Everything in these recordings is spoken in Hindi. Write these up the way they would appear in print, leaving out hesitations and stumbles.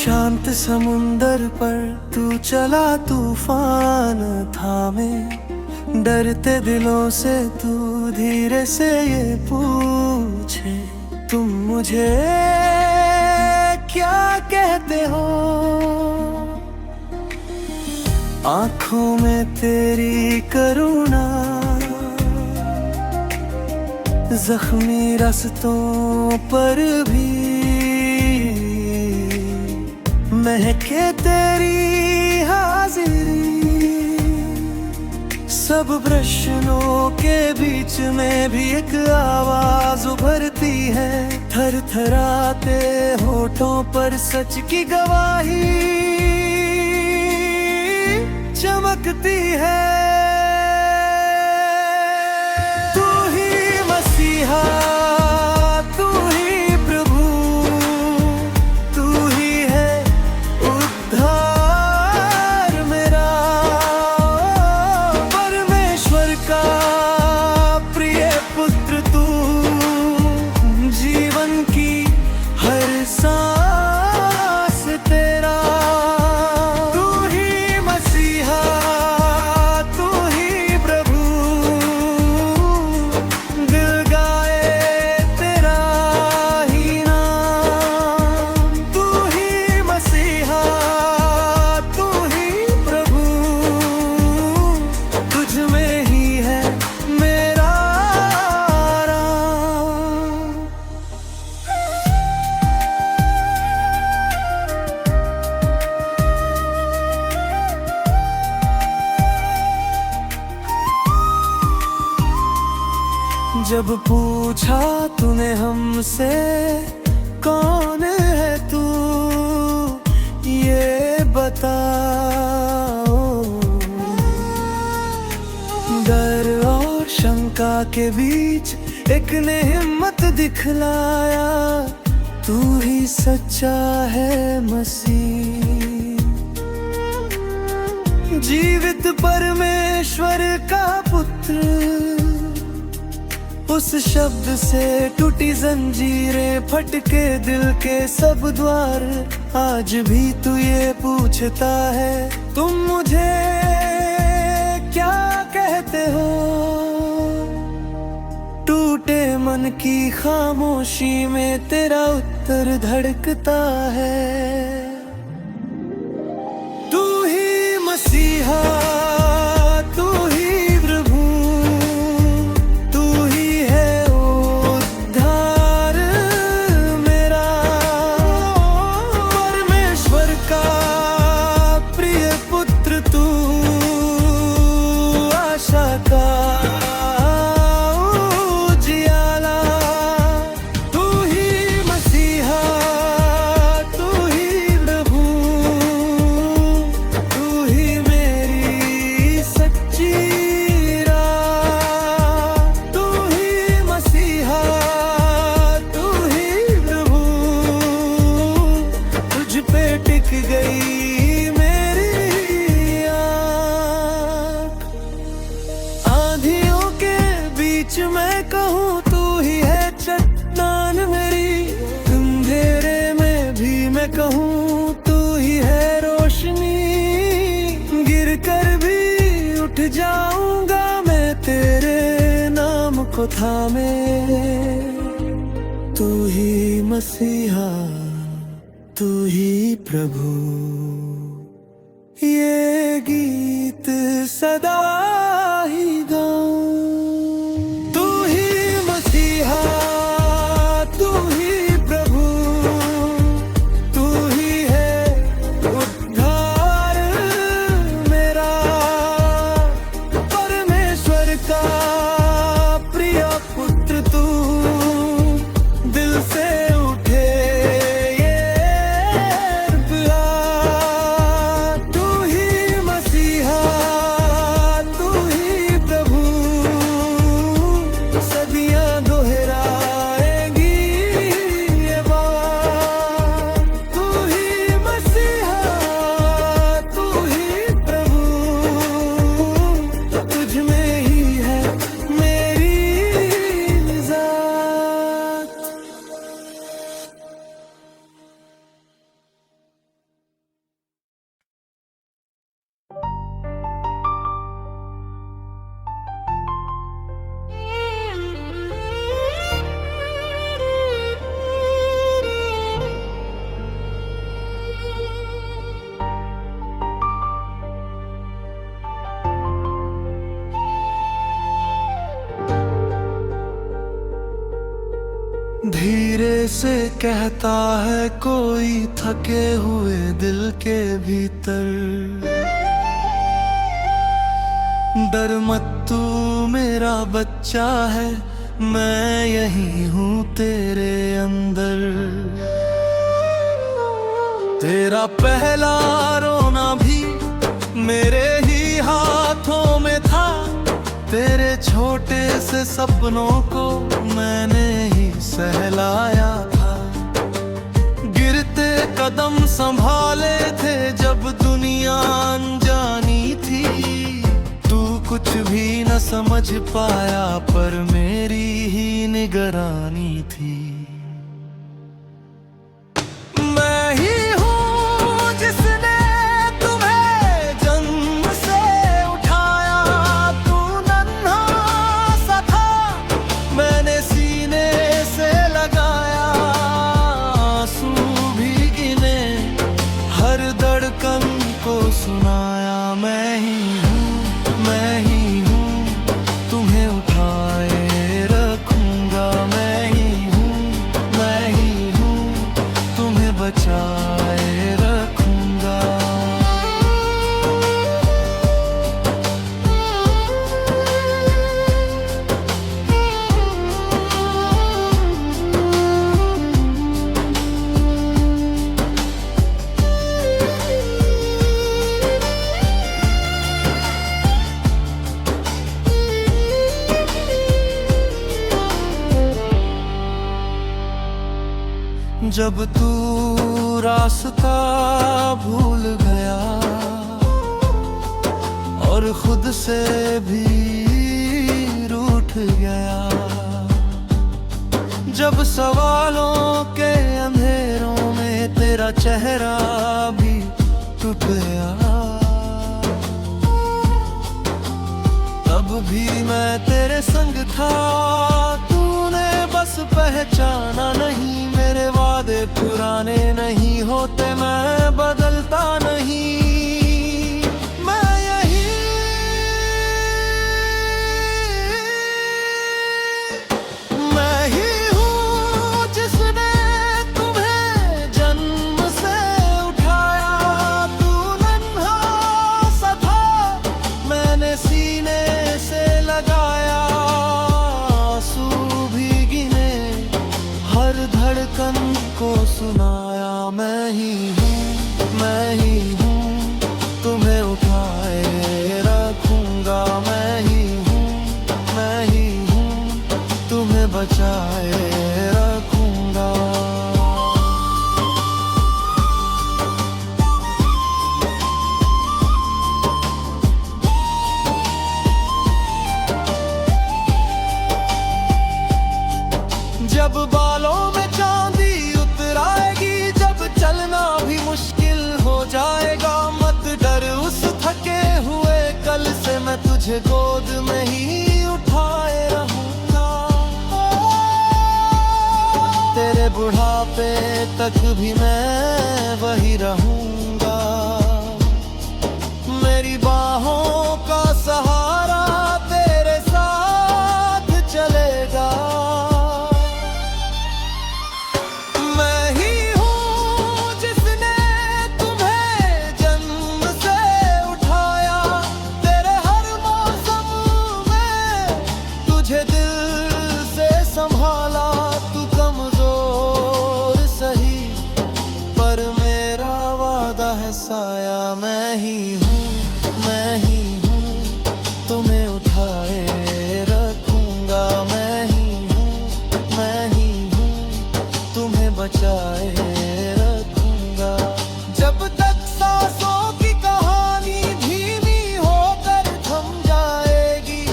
शांत समुंदर पर तू चला तूफान थामे, डरते दिलों से तू धीरे से ये पूछे, तुम मुझे क्या कहते हो। आंखों में तेरी करुणा, जख्मी रास्तों पर भी महके तेरी हाजिरी। सब प्रश्नों के बीच में भी एक आवाज उभरती है, थर थराते होठों पर सच की गवाही चमकती है। तू ही मसीहा, तू ही प्रभु, तू ही है उद्धार मेरा। परमेश्वर का प्रिय पुत्र तू, जीवन की हर सांस तेरा। जब पूछा तूने हमसे कौन है तू, ये बताओ। डर और शंका के बीच एक ने हिम्मत दिखलाया, तू ही सच्चा है मसीह, जीवित परमेश्वर का पुत्र। उस शब्द से टूटी जंजीरें, फटके दिल के सब द्वार। आज भी तू ये पूछता है, तुम मुझे क्या कहते हो। टूटे मन की खामोशी में तेरा उत्तर धड़कता है। तू ही मसीहा, गई मेरी आँख। आंधियों के बीच मैं कहूँ तू ही है चट्टान मेरी, अंधेरे में भी मैं कहूँ तू ही है रोशनी। गिर कर भी उठ जाऊंगा मैं तेरे नाम को थामे। तू ही मसीहा, तू ही प्रभु, ये गीत सदा ही गाऊं। तू ही मसीहा, तू ही प्रभु, तू ही है उद्धार मेरा। परमेश्वर का प्रिय पुत्र तू, दिल से प्रभु धीरे से कहता है कोई थके हुए दिल के भीतर, डर मत तू मेरा बच्चा है, मैं यही हूँ तेरे अंदर। तेरा पहला रोना भी मेरे ही हाथों में था, तेरे छोटे से सपनों को मैंने ही सहलाया था। गिरते कदम संभाले थे जब दुनिया अनजानी थी, तू कुछ भी न समझ पाया पर मेरी ही निगरानी थी। मैं ही हूँ जिसने तुम्हें जन्म से उठाया, तू नन्हा सा था मैंने सीने से लगाया, आंसू भी गिने हर धड़कन को सुनाया। मैं ही हूँ तुम्हें उठाए रखूंगा, मैं ही हूँ तुम्हें बचाए रखूंगा। जब तू रास्ता भूल गया और खुद से भी रूठ गया, जब सवालों के अंधेरों में तेरा चेहरा भी टूट गया, तब भी मैं तेरे संग था, तूने बस पहचाना नहीं। मेरे वादे पुराने नहीं होते, मैं बदलता नहीं, मैं यही हूँ जिसने तुम्हें जन्म से उठाया, तू नन्हा सा था मैंने सीने से लगाया, आंसू भी गिने हर धड़कन को सुनाया। मैं ही हूँ तुम्हें उठाए रखूंगा, मैं ही हूँ तुम्हें बचाए रखूंगा। जब बालों में चांदी उतर आएगी, जब चलना भी मुश्किल हो जाएगा, मत डर उस थके हुए कल से, मैं तुझे गोद में ही उठाए रहूंगा। तेरे बुढ़ापे तक भी मैं वही रहूंगा, मेरी बाहों का सहारा तेरे साथ चलेगा। तुझे दिल से संभाला, तू कमजोर सही पर मेरा वादा है साया। मैं ही हूँ तुम्हें उठाए रखूंगा, मैं ही हूँ तुम्हें बचाए रखूंगा। जब तक सांसों की कहानी धीमी होकर थम जाएगी,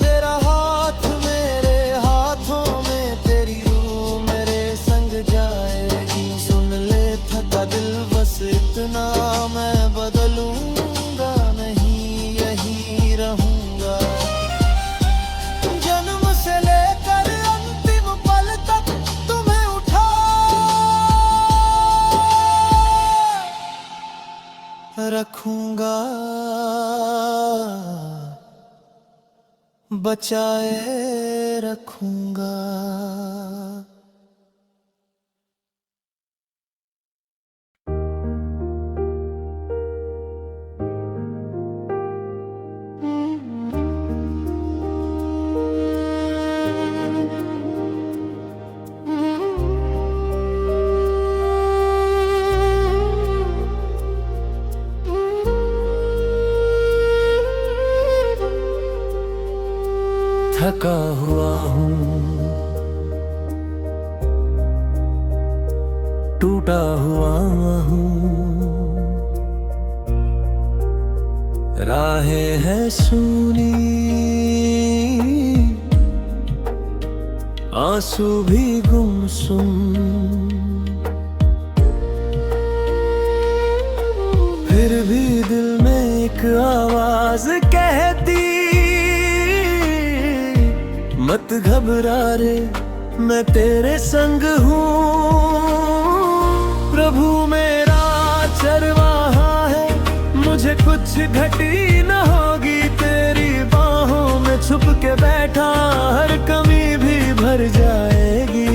तेरा हाथ मेरे हाथों में, तेरी रूह मेरे संग जाएगी। सुन ले थका दिल बस इतना, मैं बदलूंगा नहीं यही रहूंगा। जन्म से लेकर अंतिम पल तक तुम्हें उठा रखूंगा, बचाए रखूंगा। टूटा हुआ हूँ। राहें हैं सूनी, आंसू भी गुमसुम, फिर भी दिल में एक आवाज कहती, मत घबरा रे मैं तेरे संग हूँ। प्रभु मेरा चरवाहा है, मुझे कुछ घटी न होगी, तेरी बाहों में छुप के बैठा हर कमी भी भर जाएगी।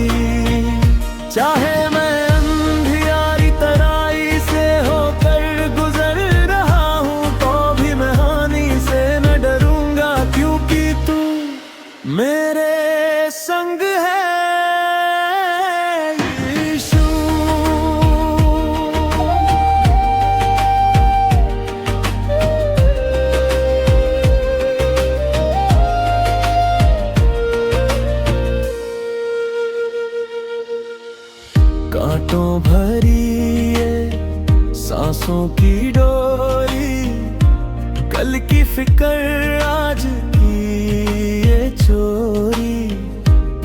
चाहे मैं अंधियारी तराई से होकर गुजर रहा हूँ, तो भी मैं हानि से न डरूंगा, क्योंकि तू मेरे संग है यीशु। कांटों भरी ये सांसों की डोरी, कल की फिक्र आज की ये चोरी,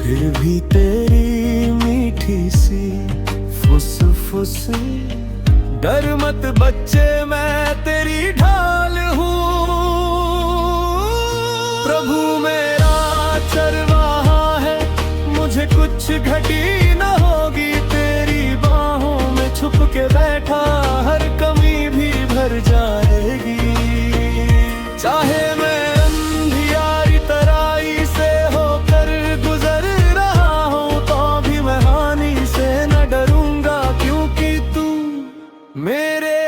फिर भी तेरी मीठी सी फुसफुस। डर मत बच्चे मैं तेरी ढाल हूँ। प्रभु मेरा चरवाहा है, मुझे कुछ घटी न होगी, तेरी बाहों में छुप के बैठा हर कमी भी भर जाएगी। चाहे मैं अंधियारी तराई से होकर गुजर रहा हूँ, तो भी मैं हानि से न डरूंगा, क्योंकि तू मेरे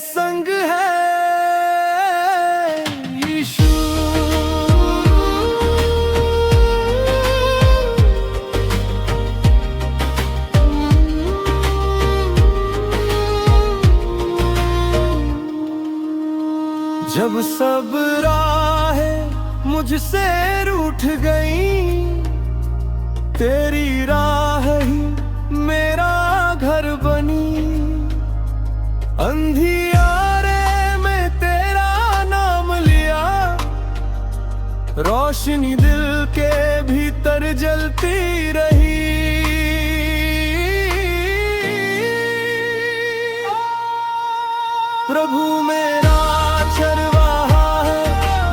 संग है यीशु। जब सब राहें मुझसे रूठ गई, तेरी राह ही मेरा घर बनी। अंधियारे में तेरा नाम लिया, रोशनी दिल के भीतर जलती रही। प्रभु मेरा चरवाहा है,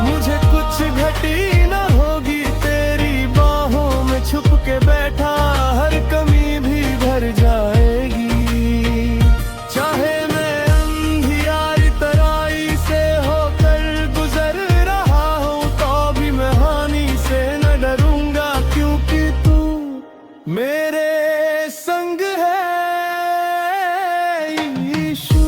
मुझे कुछ घटी न होगी, तेरी बाहों में छुप के बैठा हर कमी भी भर जाएगी। चाहे मैं अंधियारी तराई से होकर गुजर रहा हूँ, तो भी मैं हानि से न डरूंगा, क्योंकि तू मेरे संग है यीशु।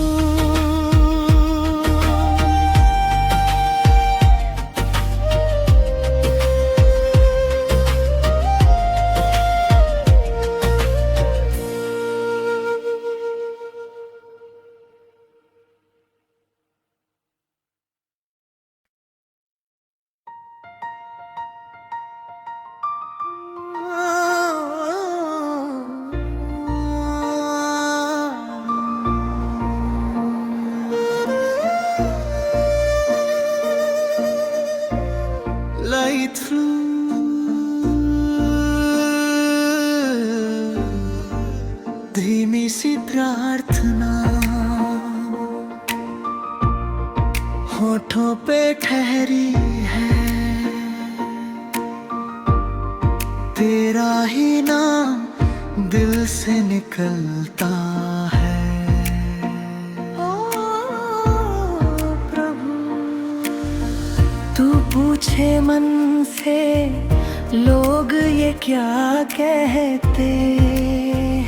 Light through धीमी सी प्रार्थना, होठों पे ठहरी है, तेरा ही नाम दिल से निकलता है। तू पूछे मन से लोग ये क्या कहते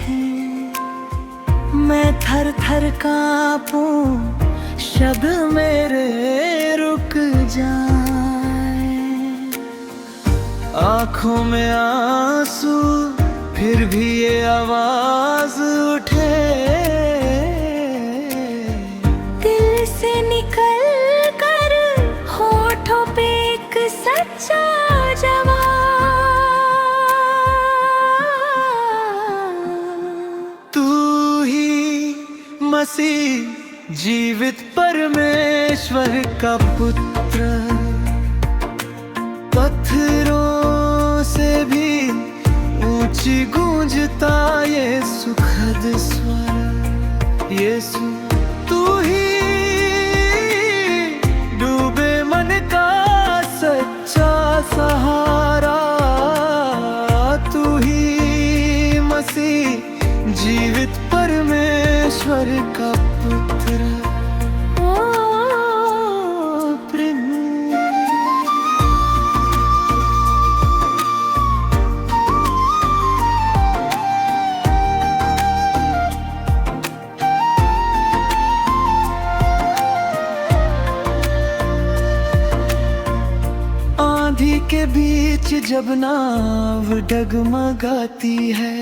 हैं, मैं थर थर कांपूं, शब्द मेरे रुक जाए। आँखों में आंसू फिर भी ये आवाज उठे, दिल से निकल कर होठों पे एक सच्चा जवाब। तू मसीह जीवित परमेश्वर का पुत्र, पत्थरों से भी ऊंची गूंजता ये सुखद स्वर। यीशु तू ही डूबे मन का सच्चा सहारा, तू ही मसीह जीवित परमेश्वर का पुत्र। ओ प्रभु आंधी के बीच जब नाव डगमगाती है,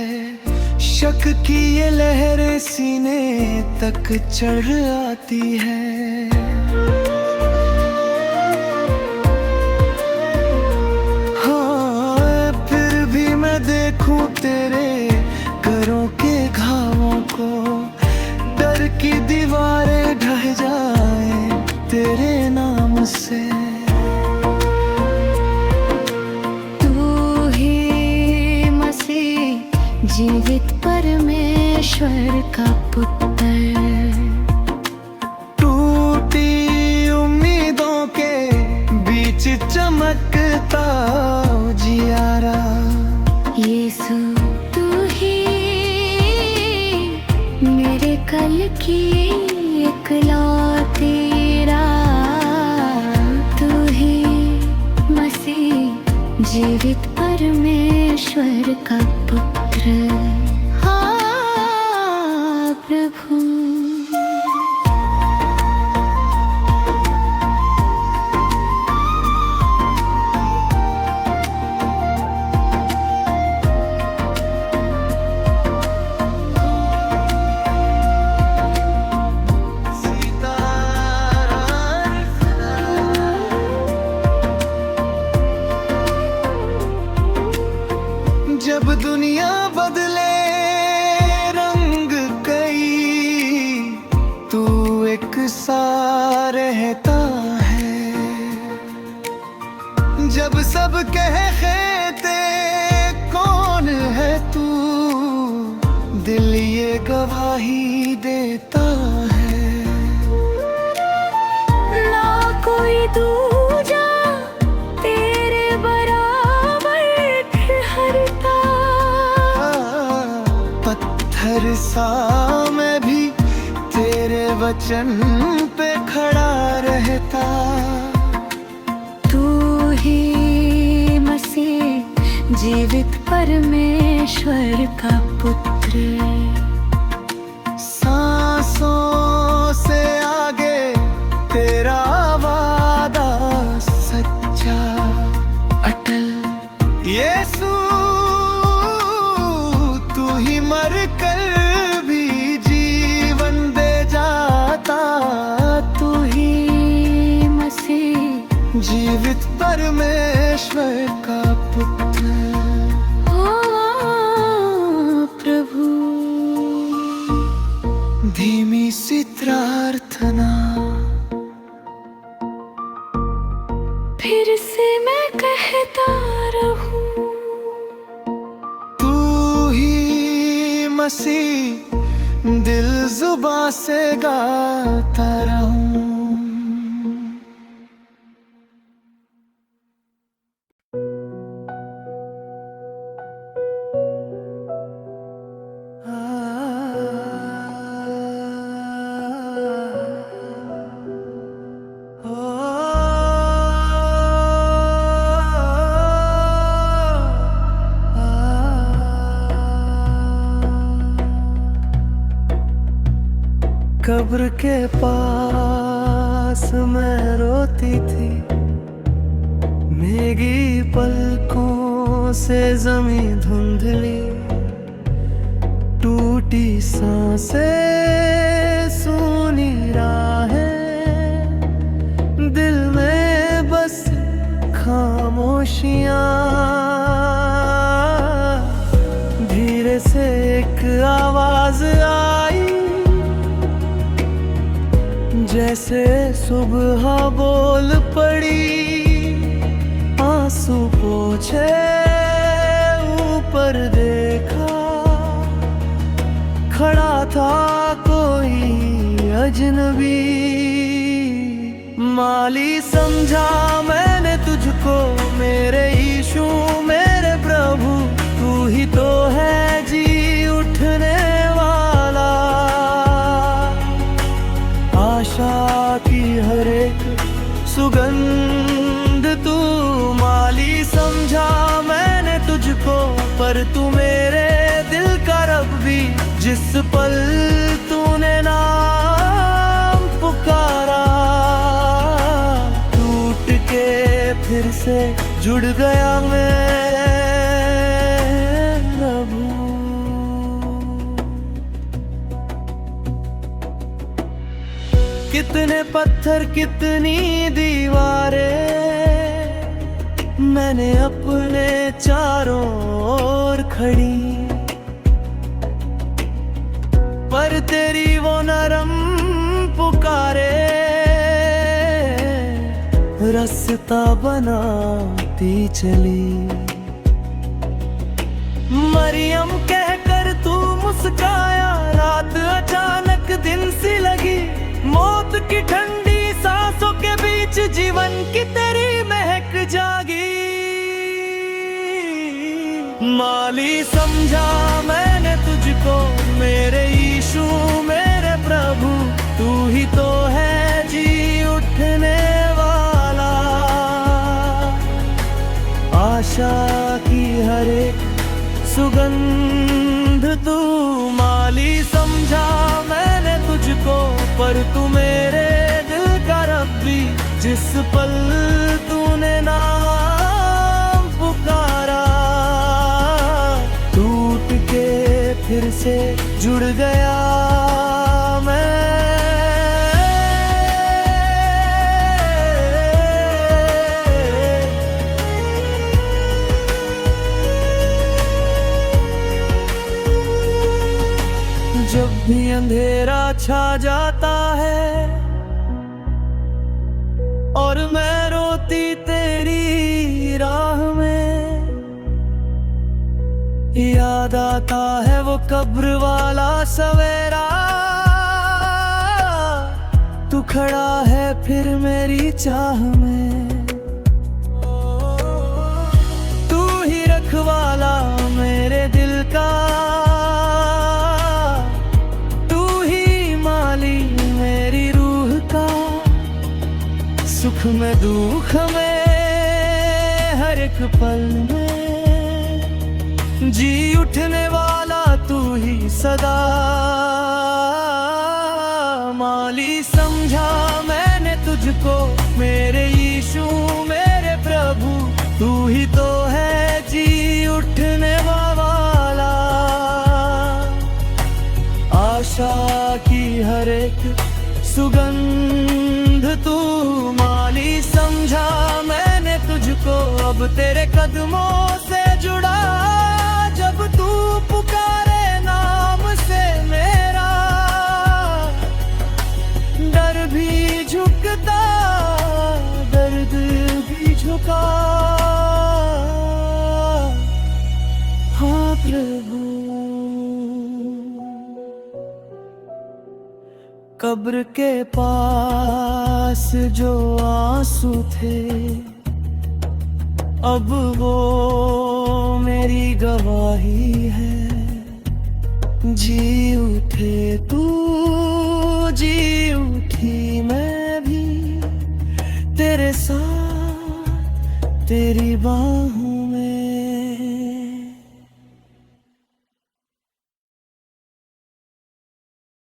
शक की ये लहरें सीने तक चढ़ आती है। हाँ, फिर भी मैं देखूं तेरे घरों के घावों को, डर की दीवारें ढह जाएं तेरे नाम से। जीवित परमेश्वर का पुत्र, टूटी उम्मीदों के बीच चमकता उजियारा। यीशु तू ही मेरे कल की इकलौती राह, तू ही मसीह जीवित परमेश्वर का पुत्र। हाँ प्रभु जब दुनिया बदले रंग कई, तू एक सा रहता है। जब सब कहते कौन है तू, दिल ये गवाही देता है। ना कोई दूजा तेरे बराबर ठहरता, पत्थर सा मैं भी तेरे वचन पे खड़ा रहता। तू ही मसीह जीवित परमेश्वर का पुत्र, सांसों से आगे तेरा वादा सच्चा अटल। यीशु तू ही मर कर भी जीवन दे जाता, तू ही मसीह जीवित परमेश्वर का पुत्र। ओ प्रभु धीमी सी प्रार्थना फिर से मैं कहता रहूं, तू ही मसीह दिल जुबां से गाता रहूं। कब्र के पास मैं रोती थी, भीगी पलकों से जमीन धुंधली, टूटी सांसें सुनी राहें, दिल में बस खामोशियाँ। धीरे से एक आवाज आई, जैसे सुबह बोल पड़ी, आंसू पोंछे ऊपर देखा, खड़ा था कोई अजनबी। माली समझा मैंने तुझको मेरे यीशु मेरे प्रभु, तू ही तो है जी उठने वाला। आशा की हर एक सुगंध तू, माली समझा मैंने तुझको, पर तू मेरे दिल का रब भी। जिस पल तूने नाम पुकारा, टूट के फिर से जुड़ गया मैं प्रभु। कितने पत्थर कितनी दीवारें मैंने अपने चारों ओर खड़ी, पर तेरी वो नरम पुकारे रास्ता बनाती चली। मरियम कहकर तू मुस्काया, रात अचानक दिन सी लगी। मौत की ठंडी सांसों के बीच जीवन की तेरी महक जागी। माली समझा मैंने तुझको मेरे यीशु मेरे प्रभु, तू ही तो है जी उठने वाला। आशा की हर एक सुगंध तू, माली समझा मैंने तुझको, पर तू मेरे दिल का रब्बी। जिस पल तूने नाम पुकारा, टूट के फिर से जुड़ गया मैं। जब भी अंधेरा छा जाता है और मैं रोती तेरी राह में, याद आता है वो कब्र वाला सवेरा। तू खड़ा है फिर मेरी चाह में, तू ही रखवाला मेरे दिल का, सुख में दुख में हर एक पल में जी उठने वाला तू ही सदा। माली समझा मैंने तुझको मेरे यीशु मेरे प्रभु, तू ही तो है जी उठने वाला। आशा की हर एक सुगंध तू, माली समझा मैंने तुझको, अब तेरे कदमों से जुड़ा। जब तू पुकारे नाम से मेरा, डर भी झुकता दर्द भी झुका। हाँ प्रभु, कब्र के पास जो आंसू थे, अब वो मेरी गवाही है। जी उठे तू, जी उठी मैं भी तेरे साथ तेरी बाहों